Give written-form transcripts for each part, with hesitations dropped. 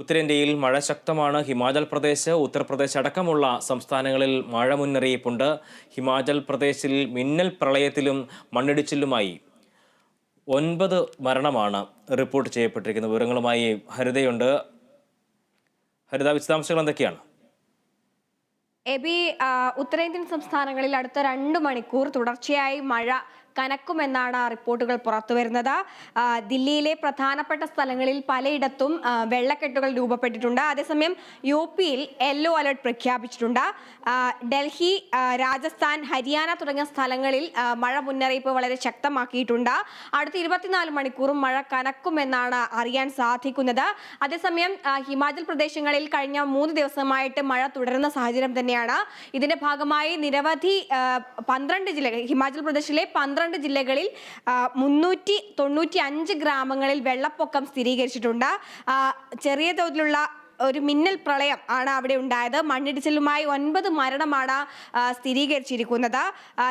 ഉത്തരേന്ത്യയിൽ മഴ ശക്തമാണ്. ഹിമാചൽ പ്രദേശ്, ഉത്തർപ്രദേശ് അടക്കമുള്ള സംസ്ഥാനങ്ങളിൽ മഴ മുന്നറിയിപ്പുണ്ട്. ഹിമാചൽ പ്രദേശിൽ മിന്നൽ പ്രളയത്തിലും മണ്ണിടിച്ചിലുമായി 9 മരണമാണ് റിപ്പോർട്ട് ചെയ്യപ്പെട്ടിരിക്കുന്നത്. വിവരങ്ങളുമായി ഹരിതയുണ്ട്. ഹരിത, വിശദാംശങ്ങൾ എന്തൊക്കെയാണ്? എബി, ഉത്തരേന്ത്യൻ സംസ്ഥാനങ്ങളിൽ അടുത്ത 2 മണിക്കൂർ തുടർച്ചയായി മഴ കനക്കുമെന്നാണ് റിപ്പോർട്ടുകൾ പുറത്തുവരുന്നത്. ദില്ലിയിലെ പ്രധാനപ്പെട്ട സ്ഥലങ്ങളിൽ പലയിടത്തും വെള്ളക്കെട്ടുകൾ രൂപപ്പെട്ടിട്ടുണ്ട്. അതേസമയം UP-യിൽ യെല്ലോ അലർട്ട് പ്രഖ്യാപിച്ചിട്ടുണ്ട്. ഡൽഹി, രാജസ്ഥാൻ, ഹരിയാന തുടങ്ങിയ സ്ഥലങ്ങളിൽ മഴ മുന്നറിയിപ്പ് വളരെ ശക്തമാക്കിയിട്ടുണ്ട്. അടുത്ത 24 മണിക്കൂറും മഴ കനക്കുമെന്നാണ് അറിയാൻ സാധിക്കുന്നത്. അതേസമയം ഹിമാചൽ പ്രദേശങ്ങളിൽ കഴിഞ്ഞ 3 ദിവസമായിട്ട് മഴ തുടരുന്ന സാഹചര്യം തന്നെയാണ്. ഇതിന്റെ ഭാഗമായി നിരവധി 12 ജില്ലകൾ, ഹിമാചൽ പ്രദേശിലെ 12 ജില്ലകളിൽ 395 ഗ്രാമങ്ങളിൽ വെള്ളപ്പൊക്കം സ്ഥിരീകരിച്ചിട്ടുണ്ട്. ചെറിയ തോതിലുള്ള ഒരു മിന്നൽ പ്രളയം ആണ് അവിടെ ഉണ്ടായത്. മണ്ണിടിച്ചിലുമായി 9 മരണമാണ് സ്ഥിരീകരിച്ചിരിക്കുന്നത്.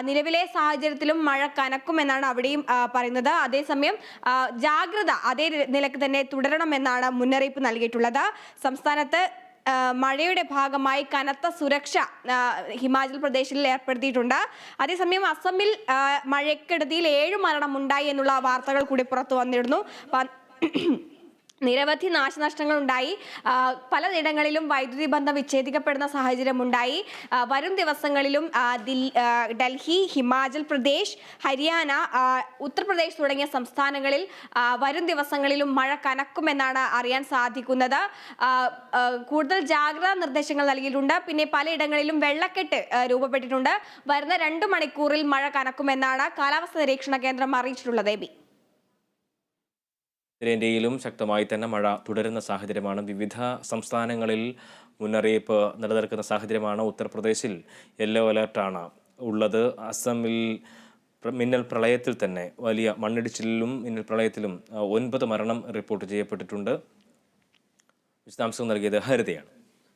നിലവിലെ സാഹചര്യത്തിലും മഴ കനക്കുമെന്നാണ് അവിടെയും പറയുന്നത്. അതേസമയം ജാഗ്രത അതേ നിലക്ക് തന്നെ തുടരണമെന്നാണ് മുന്നറിയിപ്പ് നൽകിയിട്ടുള്ളത്. സംസ്ഥാനത്ത് മഴയുടെ ഭാഗമായി കനത്ത സുരക്ഷ ഹിമാചൽ പ്രദേശിൽ ഏർപ്പെടുത്തിയിട്ടുണ്ട്. അതേസമയം അസമിൽ മഴക്കെടുതിയിൽ 7 മരണം ഉണ്ടായി എന്നുള്ള വാർത്തകൾ കൂടി പുറത്തു വന്നിരുന്നു. നിരവധി നാശനഷ്ടങ്ങൾ ഉണ്ടായി. പലയിടങ്ങളിലും വൈദ്യുതി ബന്ധം വിച്ഛേദിക്കപ്പെടുന്ന സാഹചര്യം ഉണ്ടായി. വരും ദിവസങ്ങളിലും ഡൽഹി, ഹിമാചൽ പ്രദേശ്, ഹരിയാന, ഉത്തർപ്രദേശ് തുടങ്ങിയ സംസ്ഥാനങ്ങളിൽ വരും ദിവസങ്ങളിലും മഴ കനക്കുമെന്നാണ് അറിയാൻ സാധിക്കുന്നത്. കൂടുതൽ ജാഗ്രതാ നിർദ്ദേശങ്ങൾ നൽകിയിട്ടുണ്ട്. പിന്നെ പലയിടങ്ങളിലും വെള്ളക്കെട്ട് രൂപപ്പെട്ടിട്ടുണ്ട്. വരുന്ന 2 മണിക്കൂറിൽ മഴ കനക്കുമെന്നാണ് കാലാവസ്ഥാ നിരീക്ഷണ കേന്ദ്രം അറിയിച്ചിട്ടുള്ളത്. ഉത്തരേന്ത്യയിലും ശക്തമായി തന്നെ മഴ തുടരുന്ന സാഹചര്യമാണ്. വിവിധ സംസ്ഥാനങ്ങളിൽ മുന്നറിയിപ്പ് നിലനിൽക്കുന്ന സാഹചര്യമാണ്. ഉത്തർപ്രദേശിൽ യെല്ലോ അലർട്ടാണ് ഉള്ളത്. അസമിൽ മിന്നൽ പ്രളയത്തിൽ തന്നെ വലിയ മണ്ണിടിച്ചിലിലും മിന്നൽ പ്രളയത്തിലും 9 മരണം റിപ്പോർട്ട് ചെയ്യപ്പെട്ടിട്ടുണ്ട്. വിശദാംശം നൽകിയത് ഹരിതയാണ്.